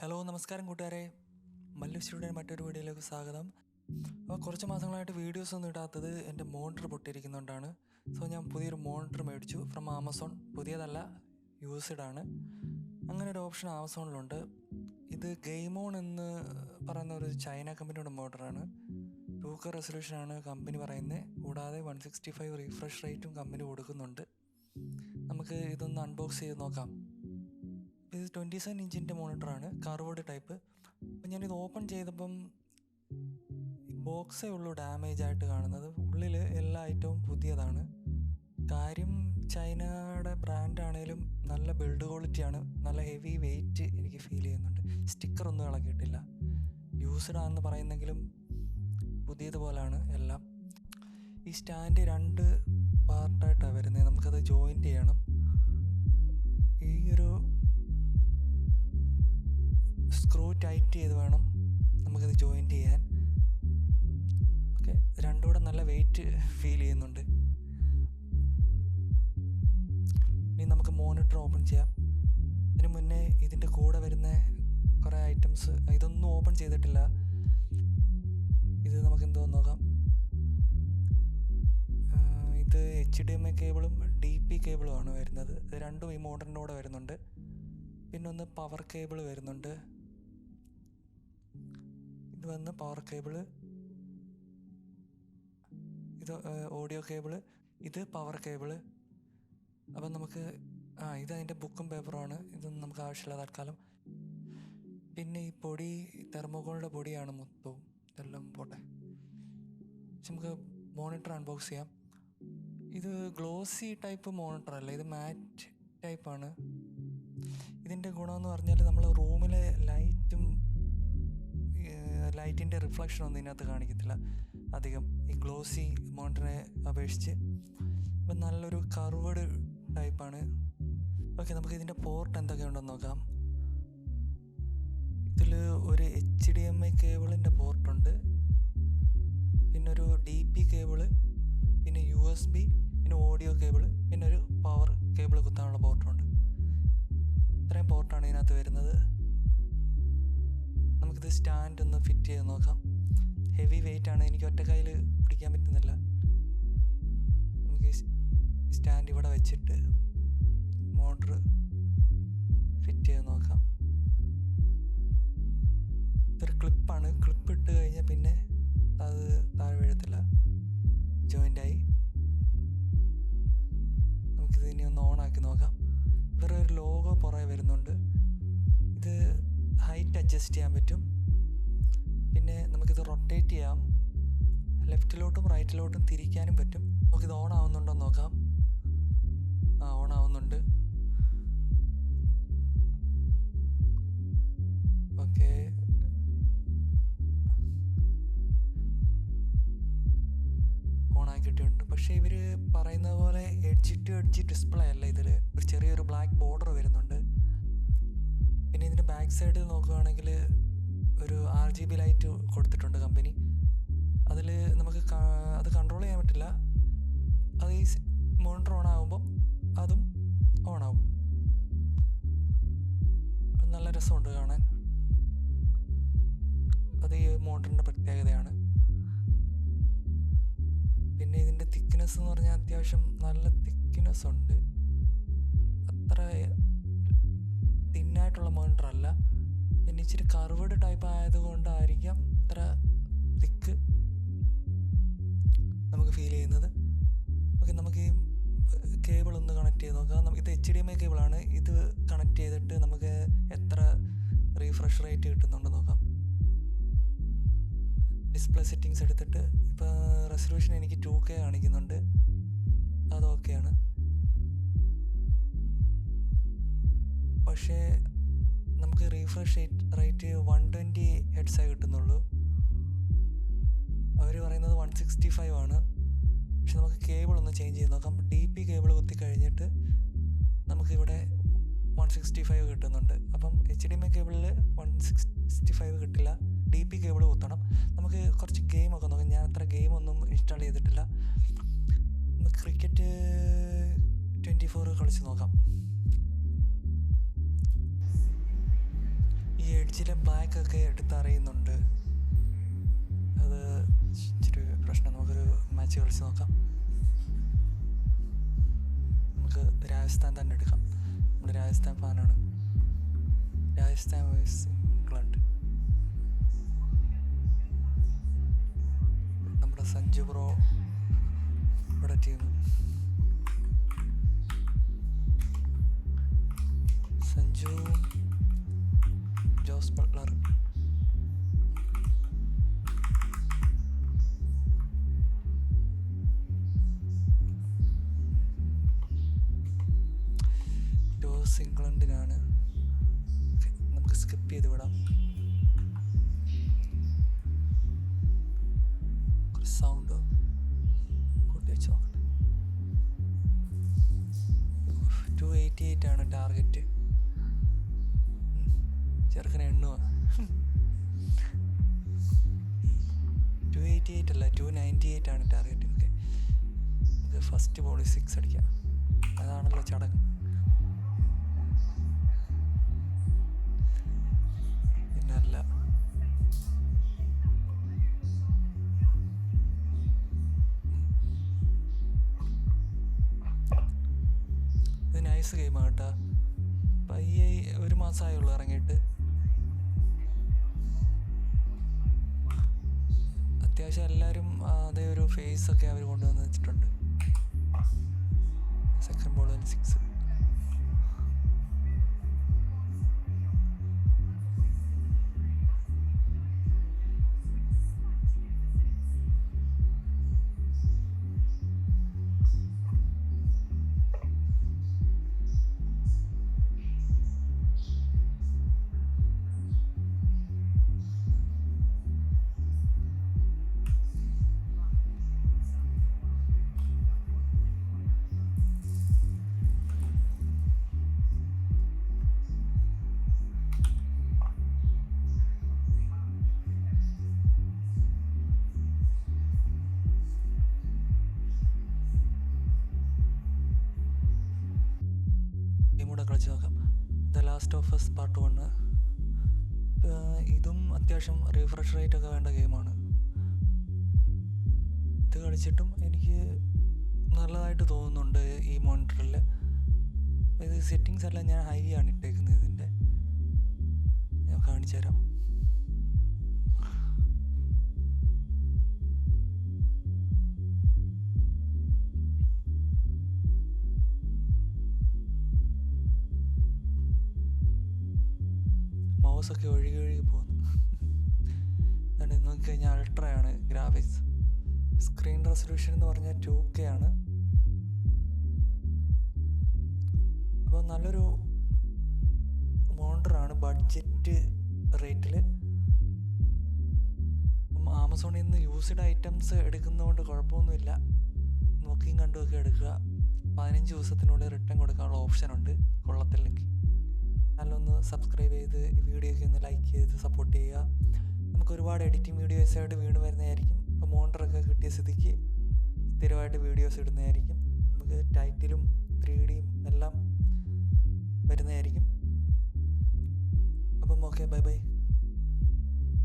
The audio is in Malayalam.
ഹലോ നമസ്കാരം കൂട്ടുകാരെ, മല്ലുശ്രീയുടെ മറ്റൊരു വീഡിയോയിലേക്ക് സ്വാഗതം. അപ്പോൾ കുറച്ച് മാസങ്ങളായിട്ട് വീഡിയോസ് ഒന്നും ഇടാത്തത് എൻ്റെ മോണിറ്റർ പൊട്ടിയിരിക്കുന്നതുകൊണ്ടാണ്. സോ ഞാൻ പുതിയൊരു മോണിറ്റർ മേടിച്ചു ഫ്രം ആമസോൺ. പുതിയതല്ല, യൂസ്ഡ് ആണ്. അങ്ങനെ ഒരു ഓപ്ഷൻ ആമസോണിലുണ്ട്. ഇത് ഗെയിമോൺ എന്ന് പറയുന്ന ഒരു ചൈന കമ്പനിയുടെ മോണിറ്ററാണ്. 2K റെസൊല്യൂഷനാണ് കമ്പനി പറയുന്നത്. കൂടാതെ 165 റീഫ്രഷ് റേറ്റും കമ്പനി കൊടുക്കുന്നുണ്ട്. നമുക്ക് ഇതൊന്ന് അൺബോക്സ് ചെയ്ത് നോക്കാം. ഇത് 27 ഇഞ്ചിൻ്റെ മോണിറ്ററാണ്, കർവ്ഡ് ടൈപ്പ്. അപ്പം ഞാനിത് ഓപ്പൺ ചെയ്തപ്പം ബോക്സേ ഉള്ളൂ ഡാമേജ് ആയിട്ട് കാണുന്നത്. ഉള്ളിൽ എല്ലാ ഐറ്റവും പുതിയതാണ്. കാര്യം ചൈനയുടെ ബ്രാൻഡാണേലും നല്ല ബിൽഡ് ക്വാളിറ്റിയാണ്, നല്ല ഹെവി വെയിറ്റ് എനിക്ക് ഫീൽ ചെയ്യുന്നുണ്ട്. സ്റ്റിക്കറൊന്നും ഇളകിയിട്ടില്ല. യൂസ്ഡ് ആണെന്ന് പറയുന്നെങ്കിലും പുതിയതുപോലാണ് എല്ലാം. ഈ സ്റ്റാൻഡ് 2 പാർട്ടായിട്ടാണ് വരുന്നത്. നമുക്കത് ജോയിൻറ്റ് ചെയ്യണം. ഈ ഒരു സ്ക്രൂ ടൈറ്റ് ചെയ്ത് വേണം നമുക്കിത് ജോയിൻറ്റ് ചെയ്യാൻ. ഓക്കെ, രണ്ടും കൂടെ നല്ല വെയിറ്റ് ഫീൽ ചെയ്യുന്നുണ്ട്. ഇനി നമുക്ക് മോണിറ്റർ ഓപ്പൺ ചെയ്യാം. ഇതിന് മുന്നേ ഇതിൻ്റെ കൂടെ വരുന്ന കുറേ ഐറ്റംസ്, ഇതൊന്നും ഓപ്പൺ ചെയ്തിട്ടില്ല. ഇത് നമുക്ക് എന്തോന്ന് നോക്കാം. ഇത് HDMI കേബിളും DP കേബിളുമാണ് വരുന്നത്. ഇത് രണ്ടും ഈ മോഡലിൻ്റെ കൂടെ വരുന്നുണ്ട്. പിന്നെ ഒന്ന് പവർ കേബിൾ വരുന്നുണ്ട്. ഇത് വന്ന് പവർ കേബിള്, ഇത് ഓഡിയോ കേബിള്, ഇത് പവർ കേബിള്. അപ്പം നമുക്ക് ഇത് അതിൻ്റെ ബുക്കും പേപ്പറുമാണ്. ഇതൊന്നും നമുക്ക് ആവശ്യമില്ല തൽക്കാലം. പിന്നെ ഈ പൊടി തെർമോക്കോളിൻ്റെ പൊടിയാണ് മൊത്തവും. ഇതെല്ലാം പോട്ടെ. നമുക്ക് മോണിറ്റർ അൺബോക്സ് ചെയ്യാം. ഇത് ഗ്ലോസി ടൈപ്പ് മോണിറ്റർ അല്ല, ഇത് മാറ്റ് ടൈപ്പാണ്. ഇതിൻ്റെ ഗുണമെന്ന് പറഞ്ഞാൽ നമ്മൾ റൂമിലെ ലൈറ്റിൻ്റെ റിഫ്ലക്ഷൻ ഒന്നും ഇതിനകത്ത് കാണിക്കത്തില്ല അധികം, ഈ ഗ്ലോസി മോണിറ്ററിനെ അപേക്ഷിച്ച്. അപ്പം നല്ലൊരു കർവ്ഡ് ടൈപ്പാണ്. ഓക്കെ, നമുക്ക് ഇതിൻ്റെ പോർട്ട് എന്തൊക്കെയുണ്ടെന്ന് നോക്കാം. ഇതിൽ ഒരു HDMI കേബിളിൻ്റെ പോർട്ടുണ്ട്, പിന്നെ ഒരു DP കേബിള്, പിന്നെ USB, പിന്നെ ഓഡിയോ കേബിള്, പിന്നെ ഒരു പവർ കേബിൾ കുത്താനുള്ള പോർട്ടുണ്ട്. ഇത്രയും പോർട്ടാണ് ഇതിനകത്ത് വരുന്നത്. നമുക്കിത് സ്റ്റാൻഡ് ഒന്ന് ഫിറ്റ് ചെയ്ത് നോക്കാം. ഹെവി വെയിറ്റ് ആണ്, എനിക്ക് ഒറ്റ കയ്യിൽ പിടിക്കാൻ പറ്റുന്നില്ല. നമുക്ക് സ്റ്റാൻഡ് ഇവിടെ വെച്ചിട്ട് മോട്ടർ ഫിറ്റ് ചെയ്ത് നോക്കാം. ഇതൊരു ക്ലിപ്പാണ്. ക്ലിപ്പ് ഇട്ട് കഴിഞ്ഞാൽ പിന്നെ അത് താഴെ വീഴത്തില്ല, ജോയിൻ്റായി. നമുക്കിത് ഇനി ഒന്ന് ഓണാക്കി നോക്കാം. ഇവരുടെ ഒരു ലോഗോ പുറകെ വരുന്നുണ്ട്. ഇത് ഹൈറ്റ് അഡ്ജസ്റ്റ് ചെയ്യാൻ പറ്റും. പിന്നെ നമുക്കിത് റൊട്ടേറ്റ് ചെയ്യാം, ലെഫ്റ്റിലോട്ടും റൈറ്റിലോട്ടും തിരിക്കാനും പറ്റും. നമുക്കിത് ഓൺ ആവുന്നുണ്ടോ എന്ന് നോക്കാം. ഓൺ ആവുന്നുണ്ട്. ഓക്കെ, ഓണാക്കിയിട്ടുണ്ട്. പക്ഷേ ഇവർ പറയുന്നത് പോലെ എഡ്ജ് ടു എഡ്ജ് ഡിസ്പ്ലേ അല്ല. ഇതിൽ ഒരു ചെറിയൊരു ബ്ലാക്ക് ബോർഡർ വരുന്നുണ്ട്. പിന്നെ ഇതിൻ്റെ ബാക്ക് സൈഡിൽ നോക്കുകയാണെങ്കിൽ ഒരു RGB ലൈറ്റ് കൊടുത്തിട്ടുണ്ട് കമ്പനി. അതിൽ നമുക്ക് അത് കൺട്രോൾ ചെയ്യാൻ പറ്റില്ല. അത് ഈ മോണിറ്റർ ഓൺ ആകുമ്പം അതും ഓണാവും. നല്ല രസമുണ്ട് കാണാൻ. അത് ഈ മോണിറ്ററിൻ്റെ പ്രത്യേകതയാണ്. പിന്നെ ഇതിൻ്റെ തിക്നെസ് എന്ന് പറഞ്ഞാൽ അത്യാവശ്യം നല്ല തിക്നെസ് ഉണ്ട്. അത്ര തിന്നായിട്ടുള്ള മോണിറ്റർ അല്ല. പിന്നെ ഇച്ചിരി കർവ്ഡ് ടൈപ്പ് ആയതുകൊണ്ടായിരിക്കാം ഇത്ര തിക്ക് നമുക്ക് ഫീൽ ചെയ്യുന്നത്. ഓക്കെ, നമുക്ക് ഈ കേബിൾ ഒന്ന് കണക്ട് ചെയ്ത് നോക്കാം. ഇത് HDMI കേബിളാണ്. ഇത് കണക്ട് ചെയ്തിട്ട് നമുക്ക് എത്ര റീഫ്രഷ് റേറ്റ് കിട്ടുന്നുണ്ടെന്ന് നോക്കാം. ഡിസ്പ്ലേ സെറ്റിങ്സ് എടുത്തിട്ട് ഇപ്പോൾ റെസൊല്യൂഷൻ എനിക്ക് 2K കാണിക്കുന്നുണ്ട്. അത് ഓക്കെയാണ്. പക്ഷേ നമുക്ക് റീഫ്രഷ് റേറ്റ് 120 ഹെഡ്സേ കിട്ടുന്നുള്ളൂ. അവർ പറയുന്നത് 165 ആണ്. പക്ഷെ നമുക്ക് കേബിൾ ഒന്ന് ചേഞ്ച് ചെയ്ത് നോക്കാം. DP കേബിൾ കുത്തി കഴിഞ്ഞിട്ട് നമുക്കിവിടെ 165 കിട്ടുന്നുണ്ട്. അപ്പം HDMI കേബിളിൽ 165 കിട്ടില്ല. DP കേബിൾ കുത്തണം. നമുക്ക് കുറച്ച് ഗെയിമൊക്കെ നോക്കാം. ഞാൻ അത്ര ഗെയിമൊന്നും ഇൻസ്റ്റാൾ ചെയ്തിട്ടില്ല. ക്രിക്കറ്റ് 24 കളിച്ച് നോക്കാം. ഈ എഡ്ജിലെ ബ്ലാക്കൊക്കെ എടുത്തറിയുന്നുണ്ട്. അത് ഇച്ചിരി പ്രശ്നം. നമുക്കൊരു മാച്ച് കളിച്ച് നോക്കാം. നമുക്ക് രാജസ്ഥാൻ തന്നെ എടുക്കാം. നമ്മൾ രാജസ്ഥാൻ ഫാനാണ്. Rajasthan versus England. നമ്മുടെ സഞ്ജു ബ്രോ ഇവിടെ team. Sanju, Jos Buttler, toss ഇംഗ്ലണ്ടിനാണ്. നമുക്ക് സ്കിപ്പ് ചെയ്ത് വിടാം. സൗണ്ട് കൂട്ടി വെച്ച് നോക്കട്ടെ. 288 ആണ് ടാർഗറ്റ്. ചെറുക്കനെ എണ്ണുക. 288 അല്ല, 298 ആണ് ടാർഗറ്റ്. ഓക്കെ, ഇത് ഫസ്റ്റ് ബോളിൽ 6 അടിക്കാം. അതാണല്ലോ ചടങ്ങ്. പിന്നല്ല, ഇത് നൈസ് ഗെയിമാണ് കേട്ടോ. പയ്യെ 1 മാസമായുള്ളൂ ഇറങ്ങിയിട്ട്. അത്യാവശ്യം എല്ലാവരും അതേ ഒരു ഫേസൊക്കെ അവർ കൊണ്ടുവന്ന് വെച്ചിട്ടുണ്ട്. സെക്കൻഡ് ബോളിൽ 6. കൂടെ കളിച്ച് നോക്കാം. The last of us part 1. ഇതും അത്യാവശ്യം റീഫ്രഷ് റേറ്റ് ഒക്കെ വേണ്ട ഗെയിമാണ്. ഇത് കളിച്ചിട്ടും എനിക്ക് നല്ലതായിട്ട് തോന്നുന്നുണ്ട് ഈ മോണിറ്ററിൽ. ഇത് സെറ്റിങ്സ് എല്ലാം ഞാൻ ഹൈ ആണ് ഇട്ടേക്കുന്നത്. ഇതിൻ്റെ ഞാൻ കാണിച്ചു തരാം. മൗസൊക്കെ ഒഴുകി പോകുന്നു. അതുകൊണ്ട് നോക്കിക്കഴിഞ്ഞാൽ അൾട്രയാണ് ഗ്രാഫിക്സ്. സ്ക്രീൻ റെസൊല്യൂഷൻ എന്ന് പറഞ്ഞാൽ 2K ആണ്. അപ്പോൾ നല്ലൊരു മോണിറ്ററാണ് ബഡ്ജറ്റ് റേറ്റിൽ. ആമസോണിൽ നിന്ന് യൂസ്ഡ് ഐറ്റംസ് എടുക്കുന്നതുകൊണ്ട് കുഴപ്പമൊന്നുമില്ല. നോക്കിയും കണ്ടുമൊക്കെ എടുക്കുക. 15 ദിവസത്തിനുള്ളിൽ റിട്ടേൺ കൊടുക്കാനുള്ള ഓപ്ഷനുണ്ട് കൊള്ളത്തില്ലെങ്കിൽ. ചാനലൊന്ന് സബ്സ്ക്രൈബ് ചെയ്ത് ഈ വീഡിയോയ്ക്ക് ഒന്ന് ലൈക്ക് ചെയ്ത് സപ്പോർട്ട് ചെയ്യുക. നമുക്ക് ഒരുപാട് എഡിറ്റിംഗ് വീഡിയോസായിട്ട് വീണ്ടും വരുന്നതായിരിക്കും. ഇപ്പോൾ മോണിറ്ററൊക്കെ കിട്ടിയ സ്ഥിതിക്ക് സ്ഥിരമായിട്ട് വീഡിയോസ് ഇടുന്നതായിരിക്കും. നമുക്ക് ടൈറ്റിലും 3Dയും എല്ലാം വരുന്നതായിരിക്കും. അപ്പം ഓക്കെ, ബൈ ബൈ.